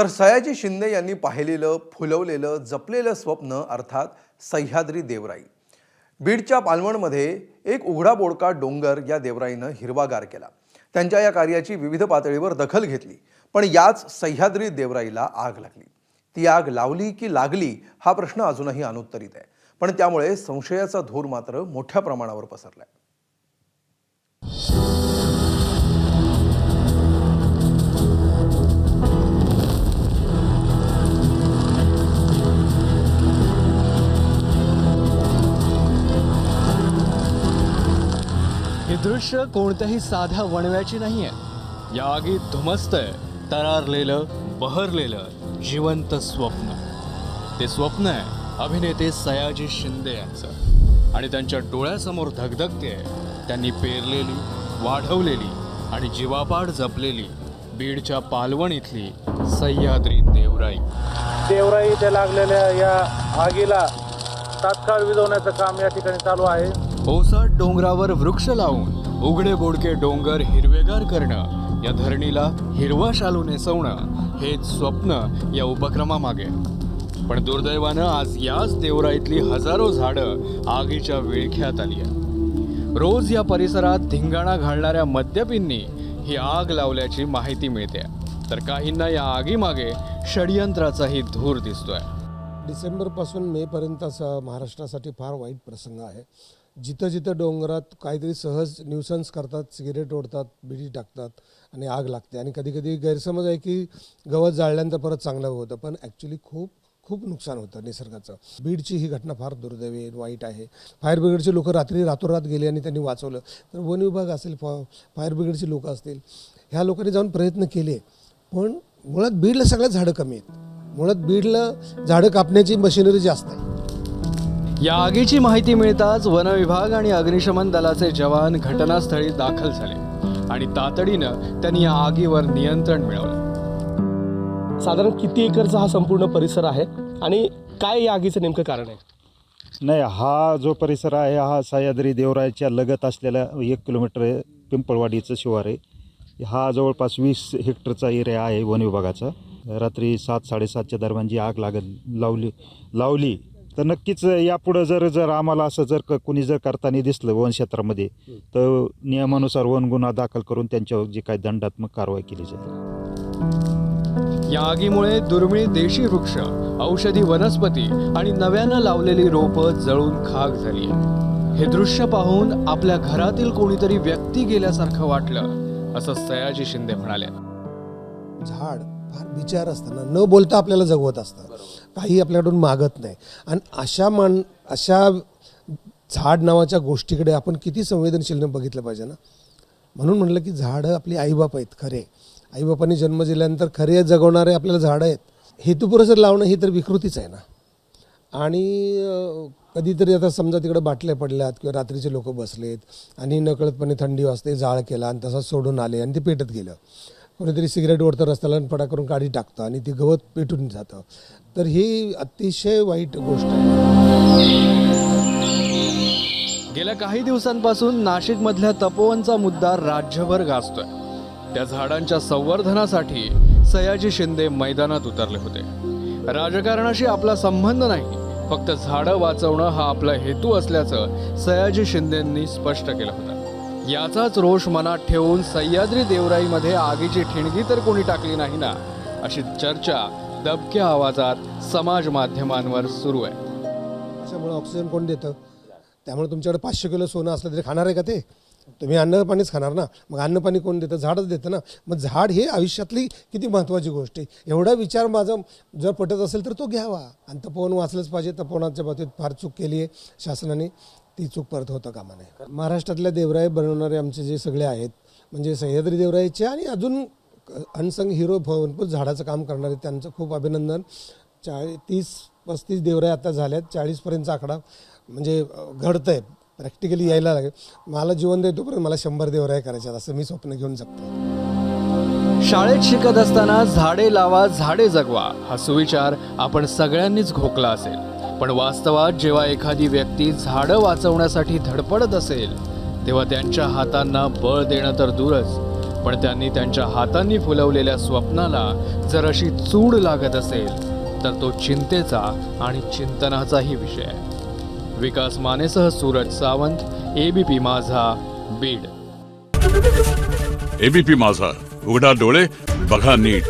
तर सयाजी शिंदे यांनी पाहिलेलं, फुलवलेलं, जपलेलं स्वप्न अर्थात सह्याद्री देवराई. बीडच्या पालवणमध्ये एक उघडा बोडका डोंगर या देवराईनं हिरवागार केला. त्यांच्या या कार्याची विविध पातळीवर दखल घेतली, पण याच सह्याद्री देवराईला आग लागली. ती आग लावली की लागली हा प्रश्न अजूनही अनुत्तरित आहे, पण त्यामुळे संशयाचा धूर मात्र मोठ्या प्रमाणावर पसरलाय. हे दृश्य कोणत्याही साध्या वणव्याची नाहीये. या आगीत धुमसतंय तरारलेलं, बहरलेलं जिवंत स्वप्न. ते स्वप्न आहे अभिनेते सयाजी शिंदे यांचं, आणि त्यांच्या डोळ्यासमोर धगधगते त्यांनी पेरलेली, वाढवलेली आणि जीवापाड जपलेली बीडच्या पालवण इथली सह्याद्री देवराई. देवराई इथे लागलेल्या या आगीला तात्काळ विझवण्याचं काम या ठिकाणी चालू आहे. ओसाड डोंगरावर वृक्ष लावून उघडे बोडके डोंगर हिरवेगार करणं, या धरणीला हिरवा शालू नेसवणं हेच स्वप्न या उपक्रमामागे. पण दुर्दैवानं आज याच देवराईतली हजारो झाडं आगीच्या विळख्यात आली आहे. रोज या परिसरात धिंगाणा घालणाऱ्या मद्यपींनी ही आग लावल्याची माहिती मिळते, तर काहींना या आगीमागे षडयंत्राचाही धूर दिसतोय. डिसेंबरपासून मेपर्यंत महाराष्ट्रासाठी फार वाईट प्रसंग आहे. जिथं जिथं डोंगरात काहीतरी सहज न्यूसन्स करतात, सिगरेट ओढतात, बिडी टाकतात आणि आग लागते. आणि कधी कधी गैरसमज आहे की गवत जाळल्यानंतर परत चांगलं होतं, पण ॲक्च्युली खूप खूप नुकसान होतं निसर्गाचं. बीडची ही घटना फार दुर्दैवी वाईट आहे. फायर ब्रिगेडचे लोक रातोरात गेले आणि त्यांनी वाचवलं. तर वन विभाग असेल, फायर ब्रिगेडची लोक असतील, ह्या लोकांनी जाऊन प्रयत्न केले, पण मुळात बीडला सगळ्यात झाडं कमी आहेत. मुळात बीडला झाडं कापण्याची मशिनरी जास्त आहे. या आगीची माहिती मिळताच वन विभाग आणि अग्निशमन दलाचे जवान घटनास्थळी दाखल झाले आणि तातडीनं त्यांनी या आगीवर नियंत्रण मिळवलं. साधारण किती एकरचा हा संपूर्ण परिसर आहे आणि काय या आगीचं नेमकं कारण आहे? नाही, हा जो परिसर आहे हा सह्याद्री देवराईच्या लगत असलेला 1 किलोमीटर पिंपळवाडीचं शिवार आहे. हा जवळपास 20 हेक्टरचा एरिया आहे वन विभागाचा. रात्री 7-7:30च्या दरम्यान जी आग लावली तर नक्कीच यापुढं जर आम्हाला असं कोणी करताना दिसलं वन क्षेत्रामध्ये, तर नियमानुसार वन गुन्हा दाखल करून त्यांच्यावर जी काही दंडात्मक कारवाई केली जाईल. या आगीमुळे दुर्मिळ देशी वृक्ष, औषधी वनस्पती आणि नव्यानं लावलेली रोपं जळून खाक झाली. हे दृश्य पाहून आपल्या घरातील कोणीतरी व्यक्ती गेल्यासारखं वाटलं, असं सयाजी शिंदे म्हणाले. झाड फार विचार असताना न बोलता आपल्याला जगवत असतं, काही आपल्याकडून मागत नाही. आणि अशा झाड नावाच्या गोष्टीकडे आपण किती संवेदनशीलनं बघितलं पाहिजे ना. म्हणून म्हटलं की झाडं आपली आईबाप आहेत खरे. आईबापांनी जन्म दिल्यानंतर खरे जगवणारे आपल्याला झाडं आहेत. हेतुपुरस्सर लावणं ही तर विकृतीच आहे ना. आणि कधीतरी आता समजा तिकडे बाटल्या पडल्यात किंवा रात्रीचे लोक बसलेत आणि नकळतपणे थंडी वाजते, जाळ केला आणि तसाच सोडून आले आणि ते पेटत गेलं. कोणीतरी सिगरेट ओढतं रस्त्याला आणि फडा करून काढी टाकतं आणि ते गवत पेटून जातं. तर ही अतिशय वाईट गोष्ट आहे. गेल्या काही दिवसांपासून नाशिकमधल्या तपोवनचा मुद्दा राज्यभर गाजतोय. त्या झाडांच्या संवर्धनासाठी सयाजी शिंदे मैदानात उतरले होते. राजकारणाशी आपला संबंध नाही, फक्त झाडं वाचवणं हा आपला हेतू असल्याचं सयाजी शिंदेंनी स्पष्ट केलं होतं. याचाच रोष मनात ठेवून सह्याद्री देवराईमध्ये आगीची ठिणगी तर कोणी टाकली नाही ना, अशी चर्चा दबक्या आवाजात समाज माध्यमांवर सुरू आहे. त्याच्यामुळे ऑक्सिजन कोण देतं? त्यामुळे तुमच्याकडे 500 किलो सोनं असलं तरी खाणार आहे का ते? तुम्ही अन्न पाणीच खाणार ना. मग अन्न पाणी कोण देतं? झाडच देतं ना. मग झाड हे आयुष्यातली किती महत्त्वाची गोष्ट आहे. एवढा विचार माझा जर पटत असेल तर तो घ्यावा. आणि तपोवन वाचलंच पाहिजे. तपोवनाच्या बाबतीत फार चूक केली आहे शासनाने, ती चूक परत होता कामा नये. महाराष्ट्रातल्या देवराई बनवणारे आमचे जे सगळे आहेत, म्हणजे सह्याद्री देवराईचे आणि अजून अनसंग हिरो भरपूर झाडाचं काम करणारे, त्यांचं खूप अभिनंदन. 30-35 देवराई आता झाल्यात. 40पर्यंतचा आकडा म्हणजे घडतं आहे, प्रॅक्टिकली यायला लागेल. मला जीवन देतोपर्यंत मला 100 देवराई करायच्यात असं मी स्वप्न घेऊन जगतो. शाळेत शिकत असताना झाडे लावा झाडे जगवा हा सुविचार आपण सगळ्यांनीच घोकला असेल, पण वास्तवात जेव्हा एखादी व्यक्ती झाडं वाचवण्यासाठी धडपडत असेल तेव्हा त्यांच्या हातांना बळ देणं तर दूरच, पण त्यांनी त्यांच्या हातांनी फुलवलेल्या स्वप्नाला जर अशी चूड लागत असेल तर तो चिंतेचा आणि चिंतनाचाही विषय आहे. विकास मानेसह सूरज सावंत, ABP माझा, बीड. ABP माझा, उघडा डोळे बघा नीट.